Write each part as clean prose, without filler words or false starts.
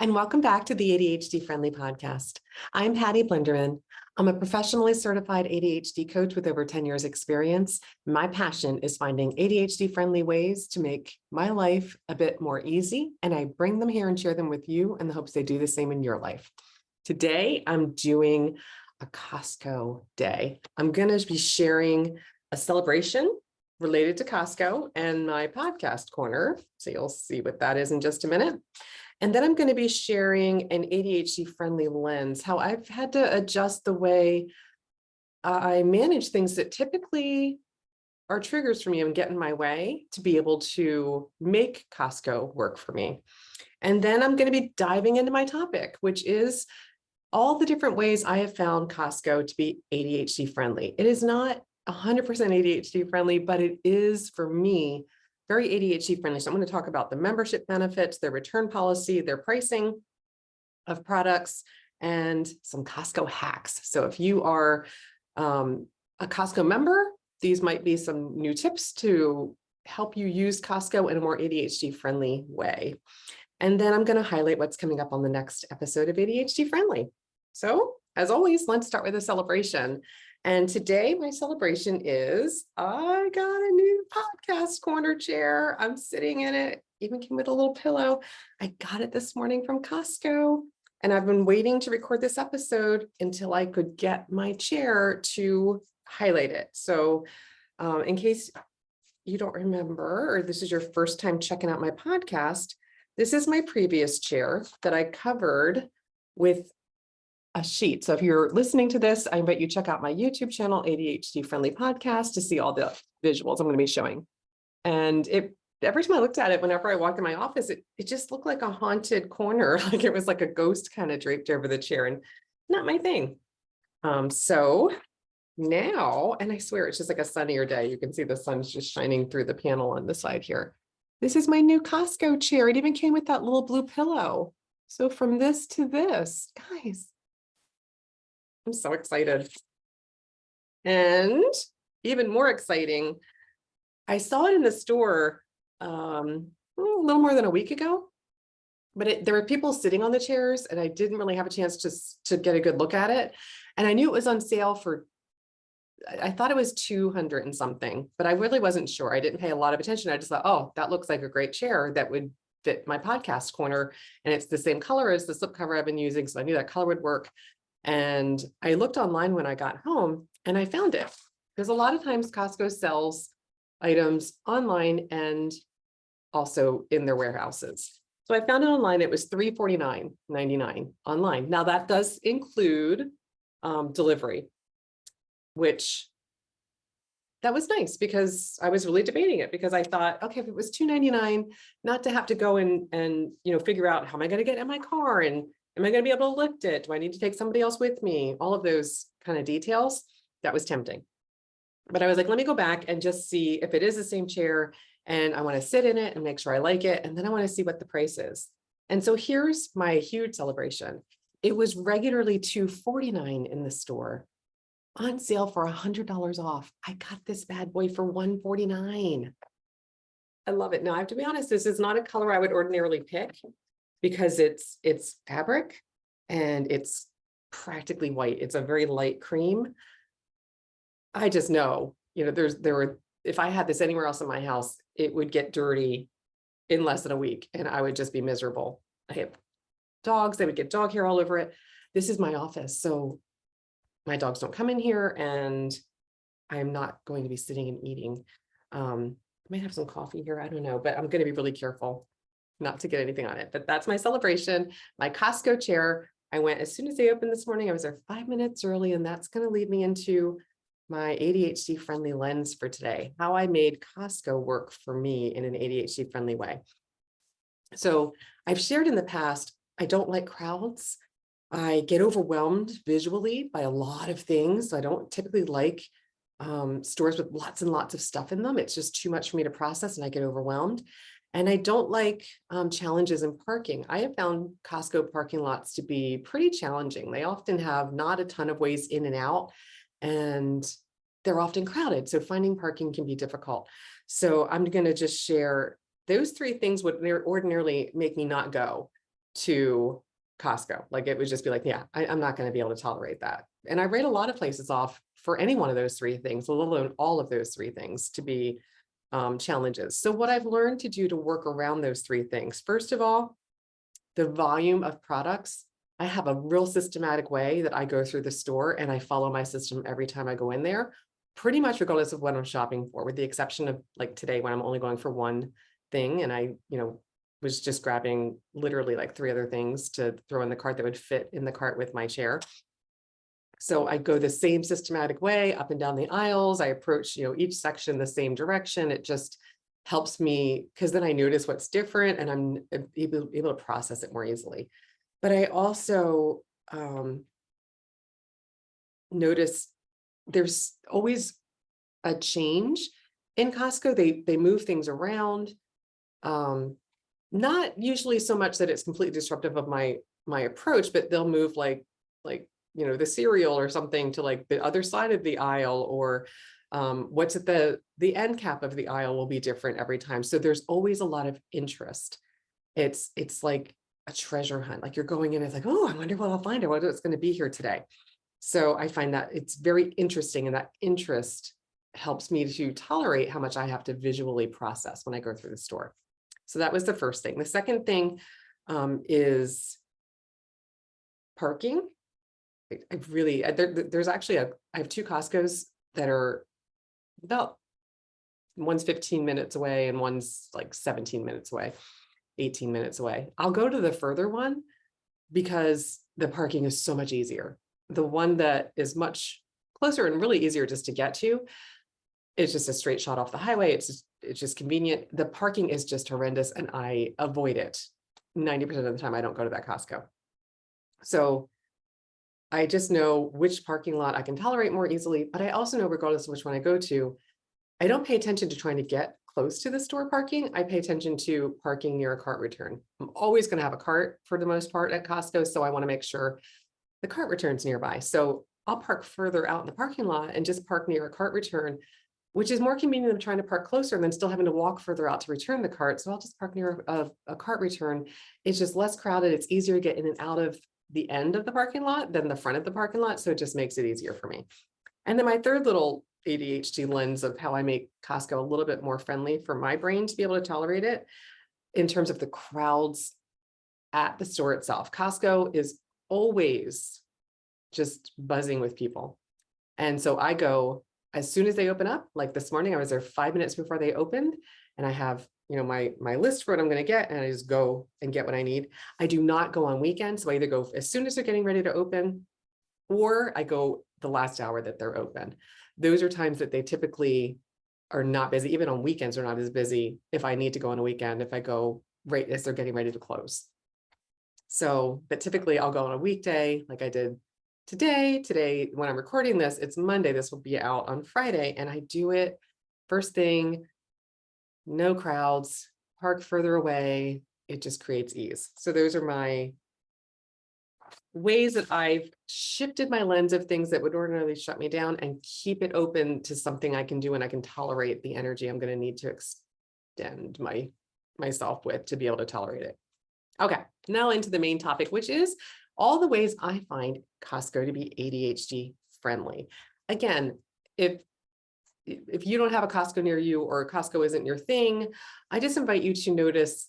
and welcome back to the ADHD Friendly podcast. I'm Patty Blinderman. I'm a professionally certified ADHD coach with over 10 years experience. My passion is finding ADHD friendly ways to make my life a bit more easy, and I bring them here and share them with you in the hopes they do the same in your life. Today, I'm doing a Costco day. I'm going to be sharing a celebration related to Costco and my podcast corner. So you'll see what that is in just a minute. And then I'm going to be sharing an ADHD friendly lens, how I've had to adjust the way I manage things that typically are triggers for me and get in my way to be able to make Costco work for me. And then I'm going to be diving into my topic, which is all the different ways I have found Costco to be ADHD friendly. It is not 100% ADHD friendly, but it is for me very ADHD friendly. So I'm going to talk about the membership benefits, their return policy, their pricing of products, and some Costco hacks. So if you are a Costco member, these might be some new tips to help you use Costco in a more ADHD friendly way. And then I'm going to highlight what's coming up on the next episode of ADHD Friendly. So as always, let's start with a celebration. And today my celebration is I got a new podcast corner chair. I'm sitting in it, even came with a little pillow. I got it this morning from Costco, and I've been waiting to record this episode until I could get my chair to highlight it. So in case you don't remember, or this is your first time checking out my podcast, this is my previous chair that I covered with a sheet. So if you're listening to this, I invite you to check out my YouTube channel, ADHD Friendly Podcast, to see all the visuals I'm going to be showing. And every time I looked at it, whenever I walked in my office, it just looked like a haunted corner, like it was like a ghost kind of draped over the chair, and not my thing. So now, and I swear it's just like a sunnier day. You can see the sun's just shining through the panel on the side here. This is my new Costco chair. It even came with that little blue pillow. So from this to this, guys, I'm so excited. And even more exciting, I saw it in the store a little more than a week ago, but there were people sitting on the chairs, and I didn't really have a chance to get a good look at it. And I knew it was on sale for, I thought it was 200 and something, but I really wasn't sure. I didn't pay a lot of attention. I just thought, oh, that looks like a great chair that would fit my podcast corner. And it's the same color as the slipcover I've been using, so I knew that color would work. And I looked online when I got home and I found it, because a lot of times Costco sells items online and also in their warehouses. So I found it online. It was $349.99 online. Now that does include delivery, which that was nice, because I was really debating it, because I thought, okay, if it was $299, not to have to go and figure out how am I going to get in my car, and am I going to be able to lift it? Do I need to take somebody else with me? All of those kind of details, that was tempting. But I was like, let me go back and just see if it is the same chair, and I want to sit in it and make sure I like it. And then I want to see what the price is. And so here's my huge celebration. It was regularly $249 in the store, on sale for $100 off. I got this bad boy for $149. I love it. Now I have to be honest, this is not a color I would ordinarily pick, because it's fabric and it's practically white. It's a very light cream. I just know, if I had this anywhere else in my house, it would get dirty in less than a week and I would just be miserable. I have dogs, they would get dog hair all over it. This is my office, so my dogs don't come in here, and I'm not going to be sitting and eating. I might have some coffee here, I don't know, but I'm going to be really careful not to get anything on it. But that's my celebration, my Costco chair. I went as soon as they opened this morning. I was there 5 minutes early, and that's going to lead me into my ADHD friendly lens for today, how I made Costco work for me in an ADHD friendly way. So I've shared in the past, I don't like crowds. I get overwhelmed visually by a lot of things. I don't typically like stores with lots and lots of stuff in them. It's just too much for me to process, and I get overwhelmed. And I don't like challenges in parking. I have found Costco parking lots to be pretty challenging. They often have not a ton of ways in and out, and they're often crowded. So finding parking can be difficult. So I'm going to just share those three things would ordinarily make me not go to Costco. Like it would just be like, yeah, I'm not going to be able to tolerate that. And I rate a lot of places off for any one of those three things, let alone all of those three things to be challenges. So what I've learned to do to work around those three things, first of all, the volume of products. I have a real systematic way that I go through the store and I follow my system every time I go in there, pretty much regardless of what I'm shopping for, with the exception of like today when I'm only going for one thing. And I, was just grabbing literally like 3 other things to throw in the cart that would fit in the cart with my chair. So I go the same systematic way up and down the aisles. I approach, each section the same direction. It just helps me because then I notice what's different and I'm able to process it more easily. But I also notice there's always a change in Costco. They move things around. Not usually so much that it's completely disruptive of my approach, but they'll move like the cereal or something to like the other side of the aisle, or what's at the end cap of the aisle will be different every time. So there's always a lot of interest. It's like a treasure hunt. Like you're going in, it's like, oh, I wonder what I'll find, or what it's going to be here today. So I find that it's very interesting, and that interest helps me to tolerate how much I have to visually process when I go through the store. So that was the first thing. The second thing is parking. There's actually I have 2 Costco's that are about, one's 15 minutes away and one's like 17 minutes away, 18 minutes away. I'll go to the further one because the parking is so much easier. The one that is much closer and really easier just to get to, it's just a straight shot off the highway. It's just convenient. The parking is just horrendous and I avoid it. 90% of the time I don't go to that Costco. So I just know which parking lot I can tolerate more easily, but I also know regardless of which one I go to, I don't pay attention to trying to get close to the store parking. I pay attention to parking near a cart return. I'm always going to have a cart for the most part at Costco, so I want to make sure the cart return's nearby. So I'll park further out in the parking lot and just park near a cart return, which is more convenient than trying to park closer and then still having to walk further out to return the cart. So I'll just park near a cart return. It's just less crowded. It's easier to get in and out of the end of the parking lot than the front of the parking lot. So it just makes it easier for me. And then my third little ADHD lens of how I make Costco a little bit more friendly for my brain to be able to tolerate it in terms of the crowds at the store itself. Costco is always just buzzing with people. And so I go as soon as they open up. Like this morning, I was there 5 minutes before they opened, and I have, my list for what I'm going to get, and I just go and get what I need. I do not go on weekends. So I either go as soon as they're getting ready to open, or I go the last hour that they're open. Those are times that they typically are not busy. Even on weekends, they're not as busy if I need to go on a weekend, if I go right as they're getting ready to close. So, but typically I'll go on a weekday like I did today. Today, when I'm recording this, it's Monday. This will be out on Friday. And I do it first thing, no crowds, park further away. It just creates ease. So those are my ways that I've shifted my lens of things that would ordinarily shut me down and keep it open to something I can do, and I can tolerate the energy I'm going to need to extend myself with to be able to tolerate it. Okay, now into the main topic, which is all the ways I find Costco to be ADHD friendly. Again, if you don't have a Costco near you, or Costco isn't your thing, I just invite you to notice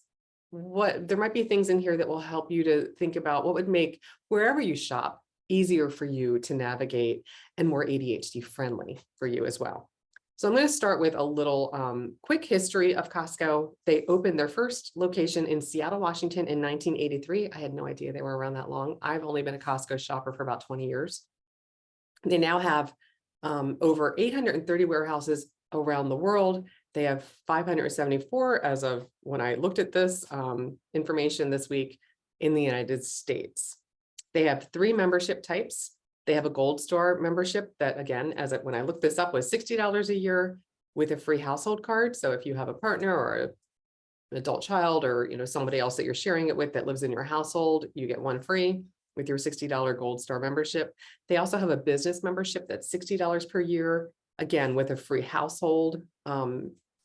what there might be things in here that will help you to think about what would make wherever you shop easier for you to navigate and more ADHD friendly for you as well. So I'm going to start with a little quick history of Costco. They opened their first location in Seattle, Washington in 1983. I had no idea they were around that long. I've only been a Costco shopper for about 20 years. They now have over 830 warehouses around the world. They have 574 as of when I looked at this information this week in the United States. They have 3 membership types. They have a Gold Star membership that, again, when I looked this up, was $60 a year with a free household card. So if you have a partner or an adult child, or somebody else that you're sharing it with that lives in your household, you get one free with your $60 Gold Star membership. They also have a business membership that's $60 per year, again, with a free household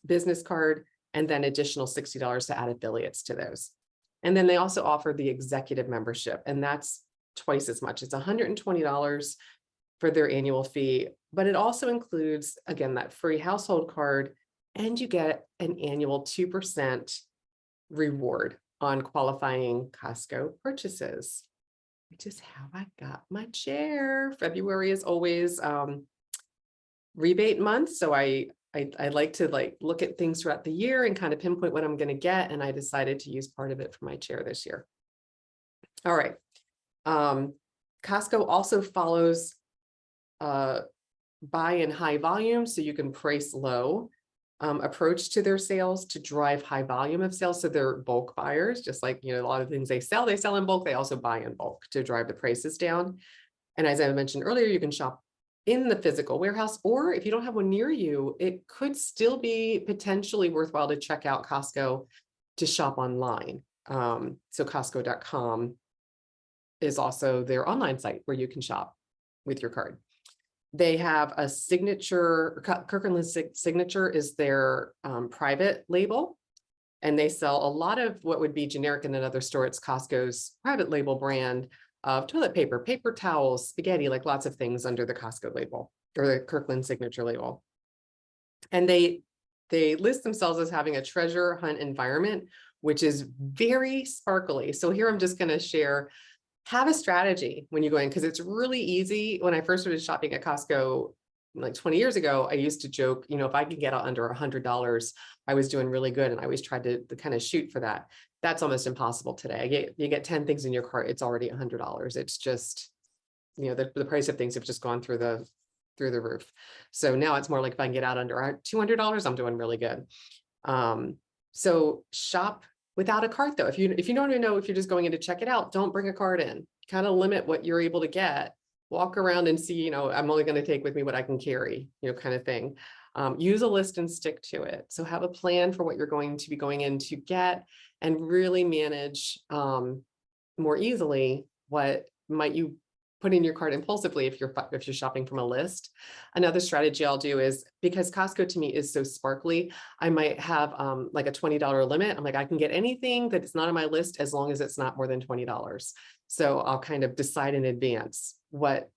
business card, and then additional $60 to add affiliates to those. And then they also offer the executive membership, and that's twice as much. It's $120 for their annual fee, but it also includes, again, that free household card, and you get an annual 2% reward on qualifying Costco purchases, which is how I got my chair. February is always rebate month. So I like to look at things throughout the year and kind of pinpoint what I'm going to get. And I decided to use part of it for my chair this year. All right. Costco also follows buy in high volume, so you can price low approach to their sales to drive high volume of sales. So they're bulk buyers, just like, a lot of things they sell in bulk. They also buy in bulk to drive the prices down. And as I mentioned earlier, you can shop in the physical warehouse, or if you don't have one near you, it could still be potentially worthwhile to check out Costco to shop online. So Costco.com is also their online site where you can shop with your card. They have a signature, Kirkland Signature is their private label, and they sell a lot of what would be generic in another store. It's Costco's private label brand of toilet paper, paper towels, spaghetti, like lots of things under the Costco label or the Kirkland Signature label. And they list themselves as having a treasure hunt environment, which is very sparkly. So here I'm just going to share. Have a strategy when you go in, because it's really easy. When I first started shopping at Costco like 20 years ago, I used to joke, if I could get under $100, I was doing really good. And I always tried to kind of shoot for that. That's almost impossible today. You get 10 things in your cart, it's already $100. It's just, the price of things have just gone through the roof. So now it's more like if I can get out under $200, I'm doing really good. So shop without a cart, though. If you don't even know if you're just going in to check it out, don't bring a cart in. Kind of limit what you're able to get. Walk around and see, I'm only going to take with me what I can carry, kind of thing. Use a list and stick to it. So have a plan for what you're going to be going in to get, and really manage more easily what might you put in your cart impulsively if you're shopping from a list. Another strategy I'll do is, because Costco to me is so sparkly, I might have like a $20 limit. I'm like, I can get anything that is not on my list as long as it's not more than $20. So I'll kind of decide in advance what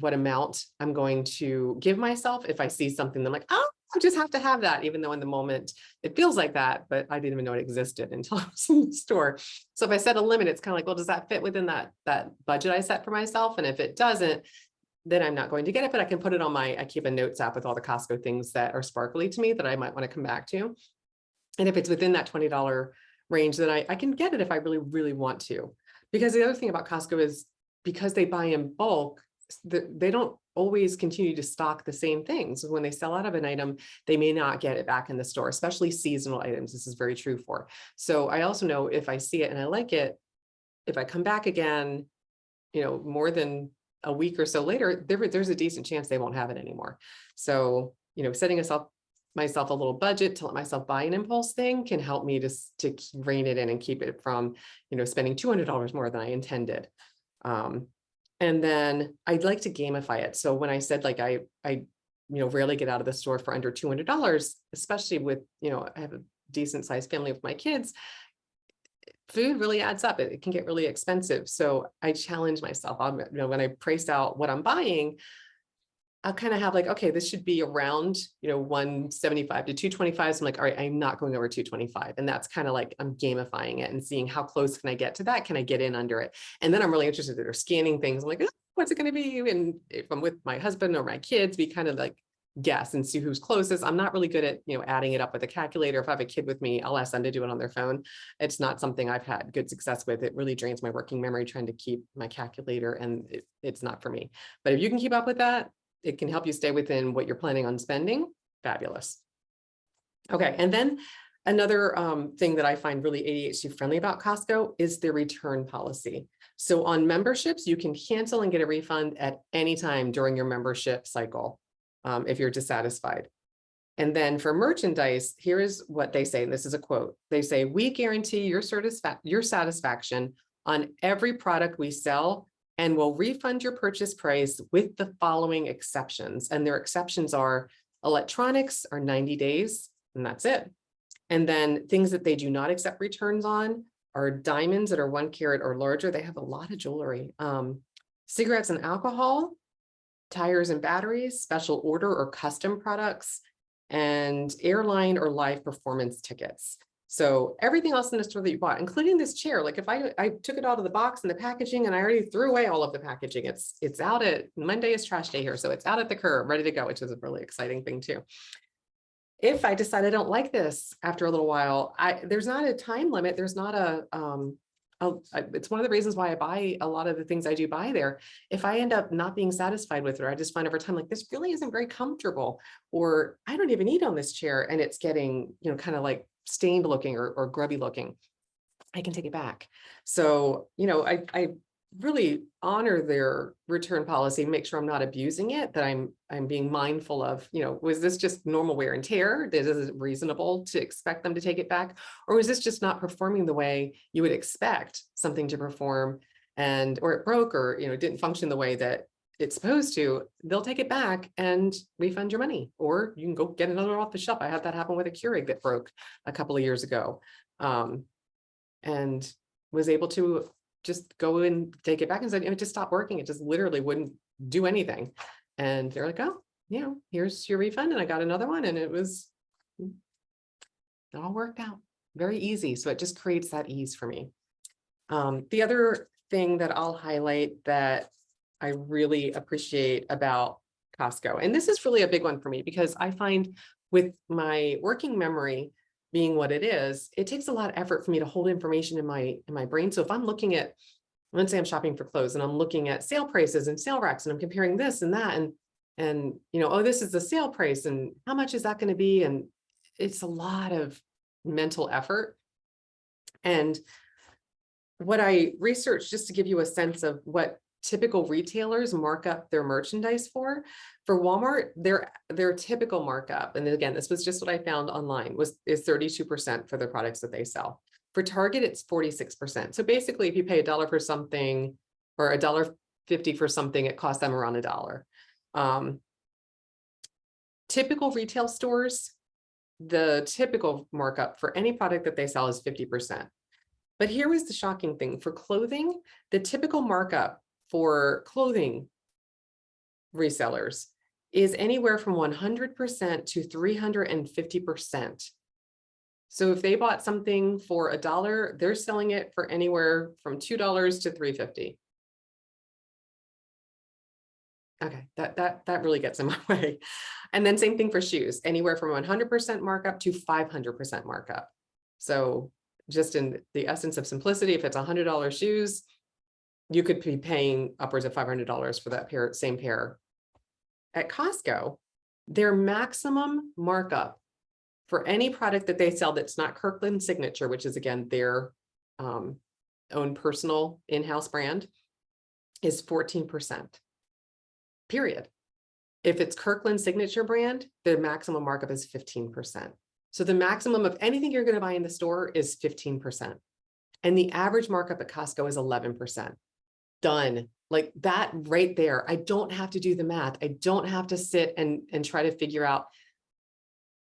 amount I'm going to give myself if I see something that I'm like, oh, I just have to have that, even though in the moment it feels like that, but I didn't even know it existed until I was in the store. So if I set a limit, it's kind of like, well, does that fit within that budget I set for myself? And if it doesn't, then I'm not going to get it, but I can put it on I keep a notes app with all the Costco things that are sparkly to me that I might want to come back to. And if it's within that $20 range, then I can get it if I really, really want to. Because the other thing about Costco is, because they buy in bulk, they don't always continue to stock the same things. When they sell out of an item, they may not get it back in the store, especially seasonal items. This is very true for. So I also know if I see it and I like it, if I come back again, more than a week or so later, there's a decent chance they won't have it anymore. So, setting myself a little budget to let myself buy an impulse thing can help me to rein it in and keep it from, spending $200 more than I intended. And then I'd like to gamify it. So when I said, like, I rarely get out of the store for under $200, especially with, I have a decent sized family with my kids, food really adds up. It can get really expensive. So I challenge myself. When I price out what I'm buying, I'll kind of have like, okay, this should be around, 175 to 225. So I'm like, all right, I'm not going over 225. And that's kind of like, I'm gamifying it and seeing how close can I get to that? Can I get in under it? And then I'm really interested in scanning things. I'm like, oh, what's it going to be? And if I'm with my husband or my kids, we kind of like guess and see who's closest. I'm not really good at, adding it up with a calculator. If I have a kid with me, I'll ask them to do it on their phone. It's not something I've had good success with. It really drains my working memory trying to keep my calculator, and it's not for me. But if you can keep up with that, it can help you stay within what you're planning on spending. Fabulous. Okay. And then another thing that I find really ADHD friendly about Costco is their return policy. So on memberships, you can cancel and get a refund at any time during your membership cycle if you're dissatisfied. And then for merchandise, here is what they say. And this is a quote. They say, "We guarantee your satisfaction on every product we sell, and will refund your purchase price with the following exceptions." And their exceptions are electronics are 90 days, and that's it. And then things that they do not accept returns on are diamonds that are 1 carat or larger. They have a lot of jewelry. Cigarettes and alcohol, tires and batteries, special order or custom products, and airline or live performance tickets. So everything else in the store that you bought, including this chair, like if I took it out of the box and the packaging and I already threw away all of the packaging, it's out at Monday is trash day here. So it's out at the curb, ready to go, which is a really exciting thing too. If I decide I don't like this after a little while, there's not a time limit. There's not it's one of the reasons why I buy a lot of the things I do buy there. If I end up not being satisfied with it, or I just find over time, like this really isn't very comfortable, or I don't even eat on this chair and it's getting, kind of like stained looking or grubby looking, I can take it back. So, I really honor their return policy, make sure I'm not abusing it, that I'm being mindful of, was this just normal wear and tear? Is it reasonable to expect them to take it back? Or was this just not performing the way you would expect something to perform, or it broke, or, didn't function the way that it's supposed to? They'll take it back and refund your money, or you can go get another off the shelf. I had that happen with a Keurig that broke a couple of years ago, and was able to just go and take it back and said, it just stopped working. It just literally wouldn't do anything. And they're like, oh, here's your refund. And I got another one, and it all worked out very easy. So it just creates that ease for me. The other thing that I'll highlight that I really appreciate about Costco, and this is really a big one for me, because I find with my working memory being what it is, it takes a lot of effort for me to hold information in my brain. So if I'm looking at, let's say I'm shopping for clothes and I'm looking at sale prices and sale racks, and I'm comparing this and that, and oh, this is the sale price, and how much is that going to be? And it's a lot of mental effort. And what I researched, just to give you a sense of what typical retailers mark up their merchandise for Walmart, their typical markup, and again, this was just what I found online, is 32% for the products that they sell. For Target, it's 46%. So basically, if you pay $1 for something, or $1.50 for something, it costs them around $1. Typical retail stores, the typical markup for any product that they sell is 50%. But here was the shocking thing: for clothing, the typical markup for clothing resellers is anywhere from 100% to 350%. So if they bought something for $1, they're selling it for anywhere from $2 to $3.50. Okay, that really gets in my way. And then same thing for shoes, anywhere from 100% markup to 500% markup. So just in the essence of simplicity, if it's $100 shoes, you could be paying upwards of $500 for that same pair. At Costco, their maximum markup for any product that they sell that's not Kirkland Signature, which is again their own personal in-house brand, is 14%. Period. If it's Kirkland Signature brand, the maximum markup is 15%. So the maximum of anything you're going to buy in the store is 15%. And the average markup at Costco is 11%. Done. Like that right there. I don't have to do the math. I don't have to sit and try to figure out,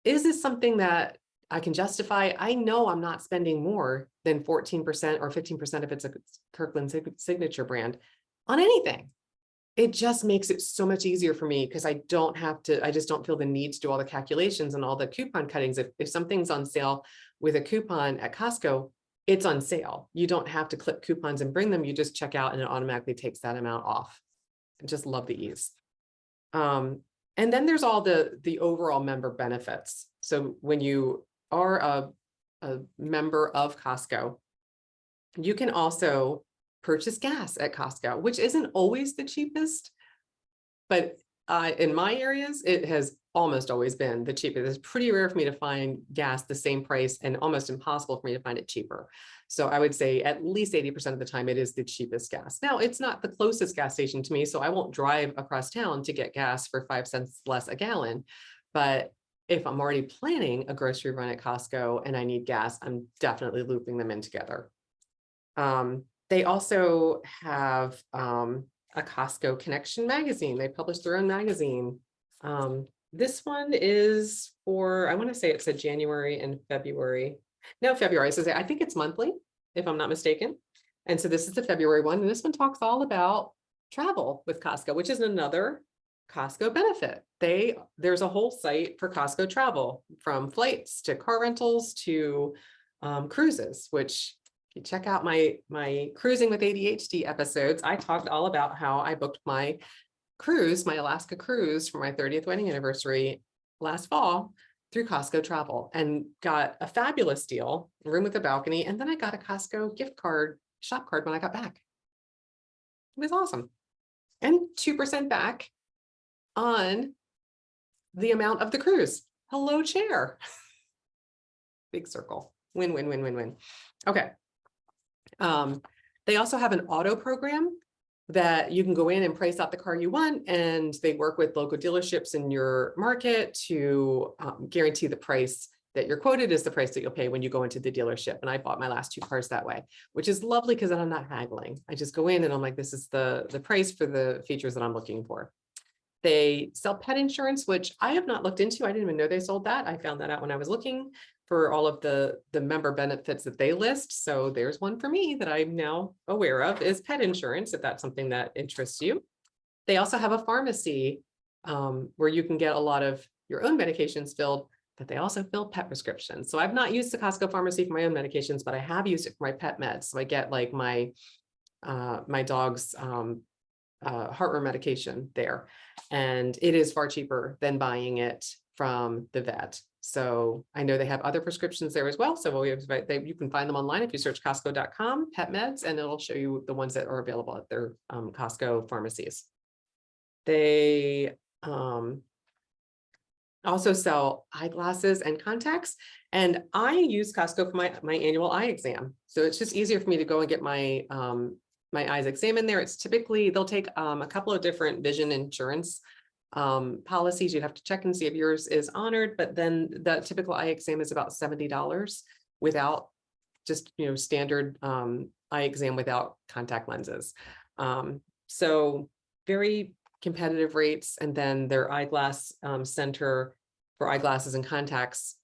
is this something that I can justify? I know I'm not spending more than 14% or 15% if it's a Kirkland Signature brand on anything. It just makes it so much easier for me, because I just don't feel the need to do all the calculations and all the coupon cuttings. If something's on sale with a coupon at Costco, it's on sale. You don't have to clip coupons and bring them. You just check out and it automatically takes that amount off. I just love the ease. And then there's all the overall member benefits. So when you are a member of Costco, you can also purchase gas at Costco, which isn't always the cheapest, but in my areas, it has almost always been the cheapest. It's pretty rare for me to find gas the same price, and almost impossible for me to find it cheaper. So I would say at least 80% of the time it is the cheapest gas. Now, it's not the closest gas station to me, so I won't drive across town to get gas for 5 cents less a gallon. But if I'm already planning a grocery run at Costco and I need gas, I'm definitely looping them in together. They also have a Costco Connection magazine. They publish their own magazine. This one is for, I want to say it said January and February. No, February. So I think it's monthly. if I'm not mistaken. And so this is the February one, and this one talks all about travel with Costco, which is another Costco benefit. There's a whole site for Costco travel, from flights to car rentals to cruises, which if you check out my cruising with ADHD episodes, I talked all about how I booked my cruise, my Alaska cruise for my 30th wedding anniversary last fall through Costco travel, and got a fabulous deal, a room with a balcony. And then I got a Costco gift card, shop card when I got back. It was awesome. And 2% back on the amount of the cruise. Hello, chair. Big circle. Win, win, win, win, win. Okay. They also have an auto program that you can go in and price out the car you want, and they work with local dealerships in your market to guarantee the price that you're quoted is the price that you'll pay when you go into the dealership. And I bought my last 2 cars that way, which is lovely because then I'm not haggling. I just go in and I'm like, this is the price for the features that I'm looking for. They sell pet insurance, which I have not looked into. I didn't even know they sold that. I found that out when I was looking for all of the member benefits that they list. So there's one for me that I'm now aware of, is pet insurance, if that's something that interests you. They also have a pharmacy where you can get a lot of your own medications filled, but they also fill pet prescriptions. So I've not used the Costco pharmacy for my own medications, but I have used it for my pet meds. So I get like my dog's heartworm medication there, and it is far cheaper than buying it from the vet. So I know they have other prescriptions there as well. So you can find them online if you search Costco.com pet meds, and it'll show you the ones that are available at their Costco pharmacies. They also sell eyeglasses and contacts, and I use Costco for my annual eye exam. So it's just easier for me to go and get my my eyes examined there. It's typically, they'll take a couple of different vision insurance policies. You'd have to check and see if yours is honored, but then the typical eye exam is about $70 without just, standard eye exam without contact lenses. So very competitive rates. And then their eyeglass center for eyeglasses and contacts,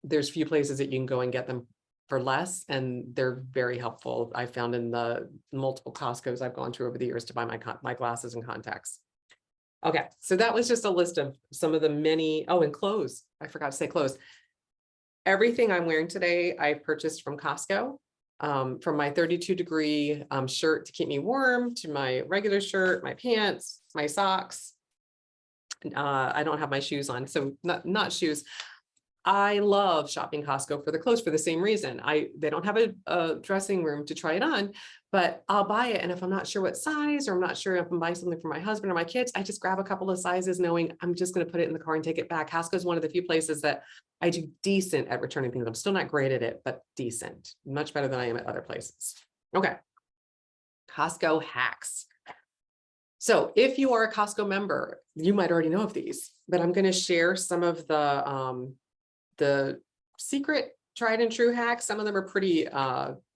there's few places that you can go and get them for less, and they're very helpful. I found in the multiple Costco's I've gone to over the years to buy my glasses and contacts. Okay, so that was just a list of some of the many, and clothes. I forgot to say clothes. Everything I'm wearing today, I purchased from Costco, from my 32-degree shirt to keep me warm, to my regular shirt, my pants, my socks. I don't have my shoes on, so not shoes. I love shopping Costco for the clothes for the same reason. They don't have a dressing room to try it on, but I'll buy it. And if I'm not sure what size, or I'm not sure if I'm buying something for my husband or my kids, I just grab a couple of sizes knowing I'm just going to put it in the car and take it back. Costco is one of the few places that I do decent at returning things. I'm still not great at it, but decent, much better than I am at other places. Okay. Costco hacks. So if you are a Costco member, you might already know of these, but I'm going to share some of the secret tried and true hacks. Some of them are pretty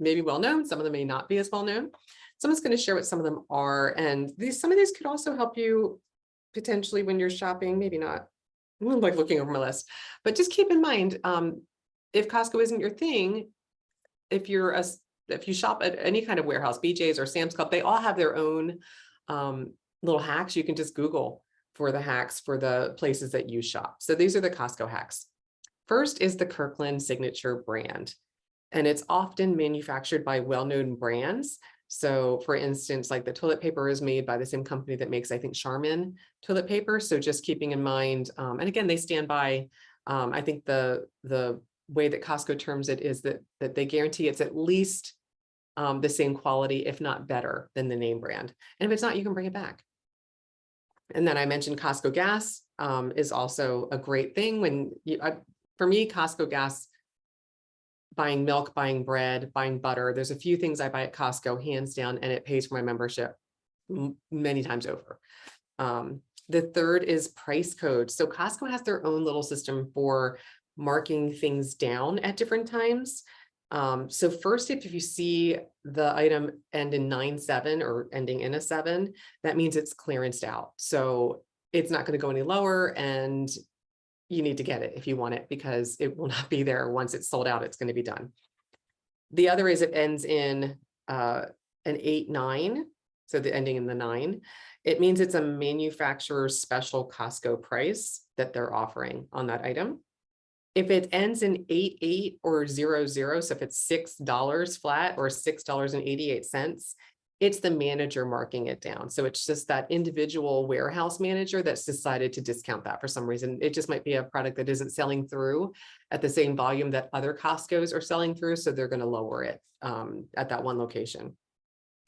maybe well known, some of them may not be as well known. So I'm just going to share what some of them are, and some of these could also help you potentially when you're shopping. Maybe not, I'm like looking over my list, but just keep in mind, if Costco isn't your thing, if you shop at any kind of warehouse, BJ's or Sam's Club, they all have their own little hacks. You can just Google for the hacks for the places that you shop. So these are the Costco hacks. First is the Kirkland Signature brand, and it's often manufactured by well-known brands. So for instance, like the toilet paper is made by the same company that makes, I think, Charmin toilet paper. So just keeping in mind, and again, they stand by, I think the way that Costco terms it is that they guarantee it's at least the same quality, if not better than the name brand. And if it's not, you can bring it back. And then I mentioned Costco gas is also a great thing. For me, Costco gas, buying milk, buying bread, buying butter, there's a few things I buy at Costco, hands down, and it pays for my membership many times over. The third is price codes. So Costco has their own little system for marking things down at different times. So first, if you see the item end in 97 or ending in a 7, that means it's clearanced out. So it's not going to go any lower, and you need to get it if you want it, because it will not be there once it's sold out. It's going to be done. The other is it ends in an 8-9, so the ending in the 9. It means it's a manufacturer's special Costco price that they're offering on that item. If it ends in 88 or 00, so if it's $6 flat or $6.88, it's the manager marking it down. So it's just that individual warehouse manager that's decided to discount that for some reason. It just might be a product that isn't selling through at the same volume that other Costco's are selling through. So they're going to lower it at that one location.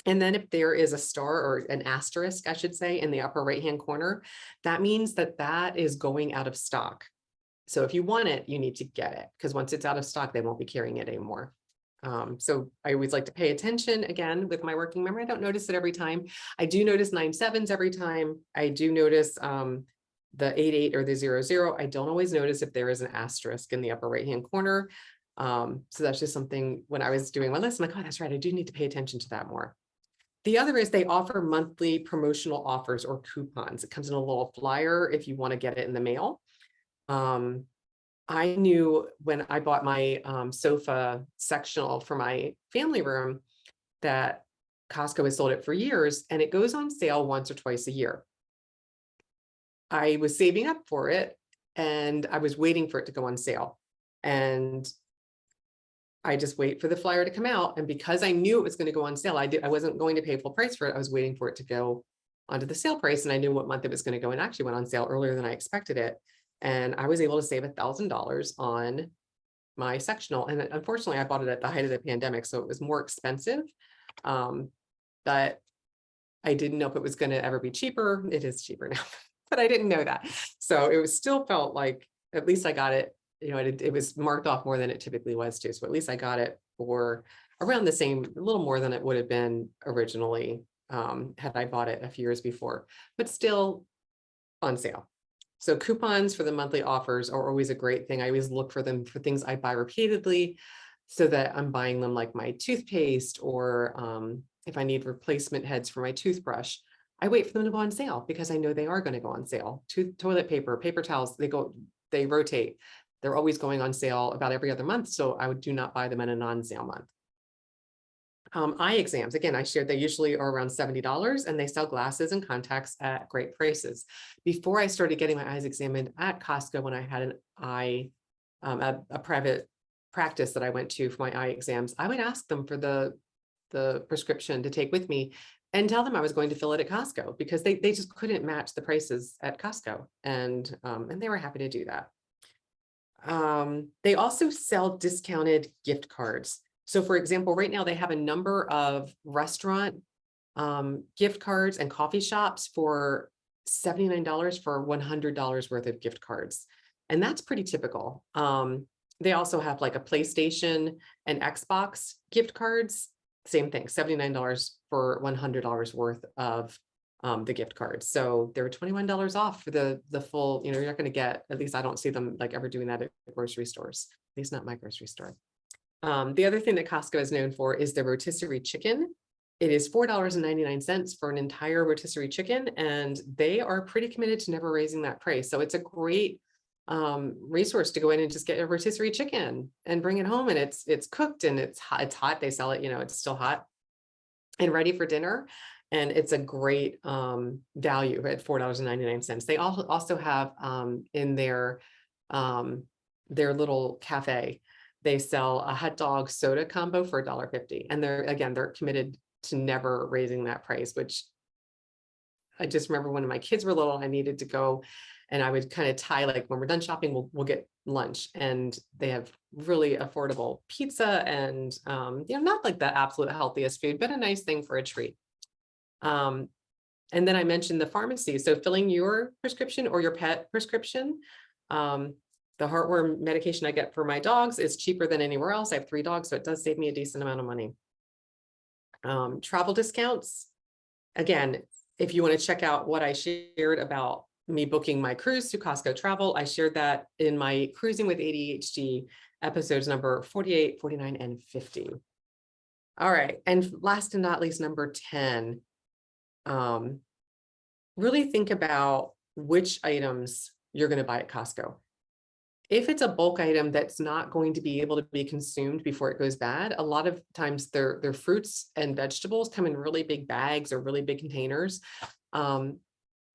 And then if there is a star or an asterisk, I should say, in the upper right-hand corner, that means that that is going out of stock. So if you want it, you need to get it, because once it's out of stock, they won't be carrying it anymore. So I always like to pay attention again with my working memory. I don't notice it every time. I do notice 9-7s every time. I do notice the 8-8 or the 00. I don't always notice if there is an asterisk in the upper right-hand corner. So that's just something when I was doing my list, I'm like, oh, that's right. I do need to pay attention to that more. The other is they offer monthly promotional offers or coupons. It comes in a little flyer if you want to get it in the mail. I knew when I bought my sofa sectional for my family room that Costco has sold it for years, and it goes on sale once or twice a year. I was saving up for it and I was waiting for it to go on sale. And I just wait for the flyer to come out. And because I knew it was going to go on sale, I wasn't going to pay full price for it. I was waiting for it to go onto the sale price. And I knew what month it was going to go, and actually went on sale earlier than I expected it. And I was able to save $1,000 on my sectional. And unfortunately, I bought it at the height of the pandemic, so it was more expensive. But I didn't know if it was going to ever be cheaper. It is cheaper now, but I didn't know that. So it was still felt like at least I got it. You know, it was marked off more than it typically was too. So at least I got it for around the same, a little more than it would have been originally had I bought it a few years before, but still on sale. So coupons for the monthly offers are always a great thing. I always look for them for things I buy repeatedly, so that I'm buying them like my toothpaste, or if I need replacement heads for my toothbrush, I wait for them to go on sale because I know they are going to go on sale. Toilet paper, paper towels, they rotate. They're always going on sale about every other month. So I do not buy them in a non-sale month. Eye exams, again, I shared they usually are around $70, and they sell glasses and contacts at great prices. Before I started getting my eyes examined at Costco, when I had an eye, a private practice that I went to for my eye exams, I would ask them for the prescription to take with me and tell them I was going to fill it at Costco, because they just couldn't match the prices at Costco. And they were happy to do that. They also sell discounted gift cards. So for example, right now they have a number of restaurant gift cards and coffee shops for $79 for $100 worth of gift cards. And that's pretty typical. They also have like a PlayStation and Xbox gift cards. Same thing, $79 for $100 worth of the gift cards. So they're $21 off for the full, you know, you're not going to get, at least I don't see them like ever doing that at grocery stores, at least not my grocery store. The other thing that Costco is known for is the rotisserie chicken. It is $4.99 for an entire rotisserie chicken, and they are pretty committed to never raising that price. So it's a great resource to go in and just get a rotisserie chicken and bring it home, and it's cooked and it's hot. They sell it, you know, it's still hot and ready for dinner. And it's a great value at $4.99. They also have in their little cafe, they sell a hot dog soda combo for $1.50. And they're committed to never raising that price, which I just remember when my kids were little, I needed to go and I would kind of tie, like, when we're done shopping, we'll get lunch, and they have really affordable pizza and, you know, not like the absolute healthiest food, but a nice thing for a treat. And then I mentioned the pharmacy. So filling your prescription or your pet prescription, the heartworm medication I get for my dogs is cheaper than anywhere else. I have 3 dogs, so it does save me a decent amount of money. Travel discounts. Again, if you want to check out what I shared about me booking my cruise to Costco Travel, I shared that in my Cruising with ADHD episodes number 48, 49, and 50. All right. And last and not least, number 10, really think about which items you're going to buy at Costco. If it's a bulk item that's not going to be able to be consumed before it goes bad, a lot of times their fruits and vegetables come in really big bags or really big containers.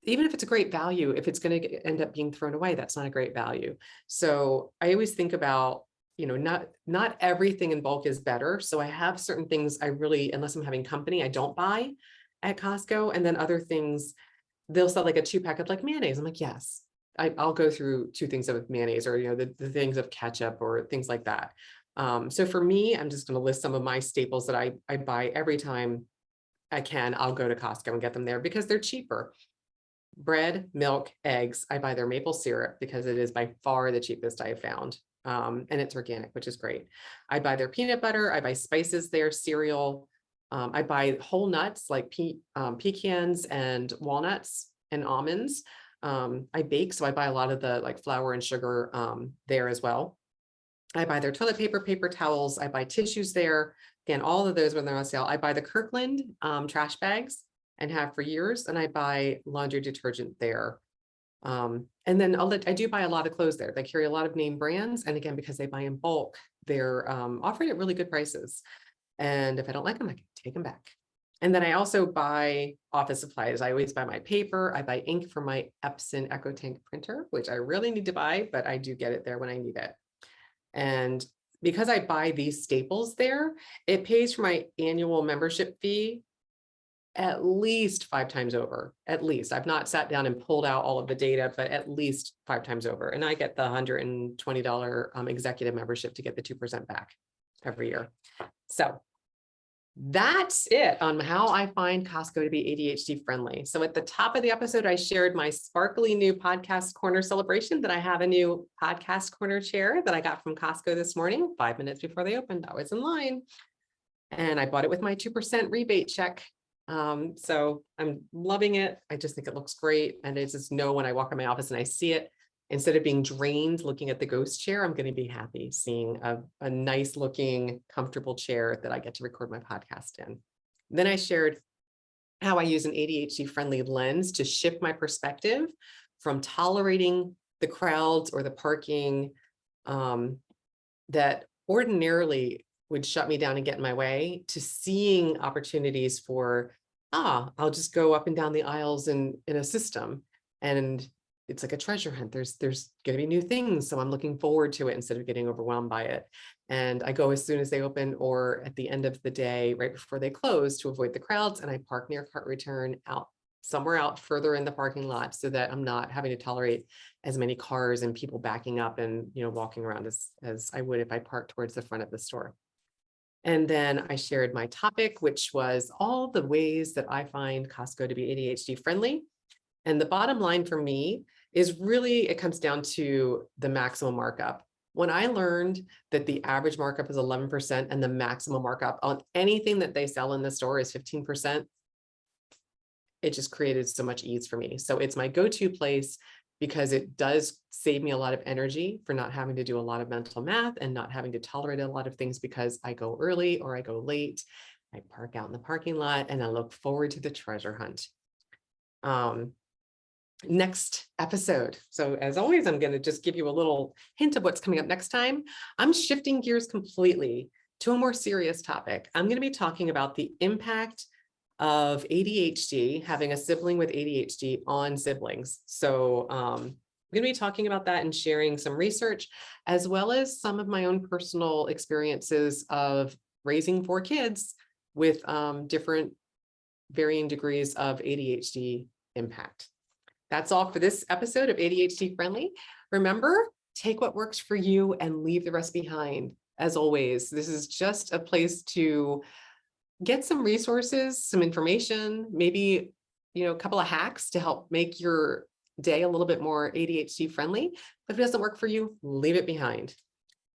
Even if it's a great value, if it's going to end up being thrown away, that's not a great value. So I always think about, not everything in bulk is better. So I have certain things I really, unless I'm having company, I don't buy at Costco. And then other things, they'll sell like a 2-pack of like mayonnaise. I'm like, yes, I'll go through 2 things of mayonnaise, or, the things of ketchup or things like that. So for me, I'm just going to list some of my staples that I buy every time I can. I'll go to Costco and get them there because they're cheaper. Bread, milk, eggs. I buy their maple syrup because it is by far the cheapest I have found. And it's organic, which is great. I buy their peanut butter. I buy spices there, cereal. I buy whole nuts like pecans and walnuts and almonds. I bake, so I buy a lot of the like flour and sugar there as well. I buy their toilet paper, paper towels. I buy tissues there. Again, all of those when they're on sale. I buy the Kirkland trash bags and have for years, and I buy laundry detergent there. And then I do buy a lot of clothes there. They carry a lot of name brands, and again, because they buy in bulk, they're offering at really good prices. And if I don't like them, I can take them back. And then I also buy office supplies. I always buy my paper. I buy ink for my Epson EcoTank printer, which I really need to buy, but I do get it there when I need it. And because I buy these staples there, it pays for my annual membership fee at least 5 times over. At least. I've not sat down and pulled out all of the data, but at least 5 times over. And I get the $120 executive membership to get the 2% back every year. So that's it on how I find Costco to be ADHD friendly. So at the top of the episode, I shared my sparkly new podcast corner celebration that I have a new podcast corner chair that I got from Costco this morning, 5 minutes before they opened. I was in line and I bought it with my 2% rebate check. So I'm loving it. I just think it looks great. And I just know when I walk in my office and I see it, instead of being drained looking at the ghost chair, I'm going to be happy seeing a nice looking, comfortable chair that I get to record my podcast in. Then I shared how I use an ADHD friendly lens to shift my perspective from tolerating the crowds or the parking that ordinarily would shut me down and get in my way, to seeing opportunities for, I'll just go up and down the aisles in a system. And it's like a treasure hunt. There's going to be new things. So I'm looking forward to it instead of getting overwhelmed by it. And I go as soon as they open or at the end of the day, right before they close, to avoid the crowds. And I park near cart return somewhere out further in the parking lot so that I'm not having to tolerate as many cars and people backing up and, walking around as I would if I parked towards the front of the store. And then I shared my topic, which was all the ways that I find Costco to be ADHD friendly. And the bottom line for me is really, it comes down to the maximum markup. When I learned that the average markup is 11% and the maximum markup on anything that they sell in the store is 15%, it just created so much ease for me. So it's my go-to place because it does save me a lot of energy for not having to do a lot of mental math and not having to tolerate a lot of things because I go early or I go late. I park out in the parking lot and I look forward to the treasure hunt. Next episode. So as always, I'm going to just give you a little hint of what's coming up next time. I'm shifting gears completely to a more serious topic. I'm going to be talking about the impact of ADHD, having a sibling with ADHD on siblings. So I'm going to be talking about that and sharing some research, as well as some of my own personal experiences of raising 4 kids with different varying degrees of ADHD impact. That's all for this episode of ADHD Friendly. Remember, take what works for you and leave the rest behind. As always, this is just a place to get some resources, some information, maybe, a couple of hacks to help make your day a little bit more ADHD friendly. But if it doesn't work for you, leave it behind.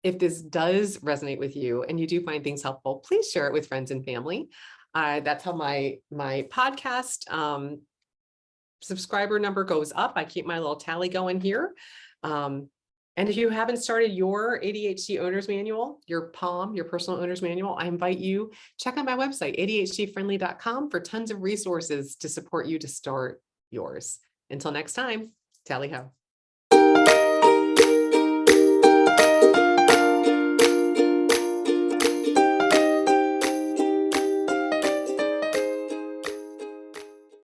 If this does resonate with you and you do find things helpful, please share it with friends and family. That's how my podcast subscriber number goes up. I keep my little tally going here. And if you haven't started your ADHD owner's manual, your POM, your personal owner's manual, I invite you, check out my website, ADHDfriendly.com, for tons of resources to support you to start yours. Until next time, tally ho.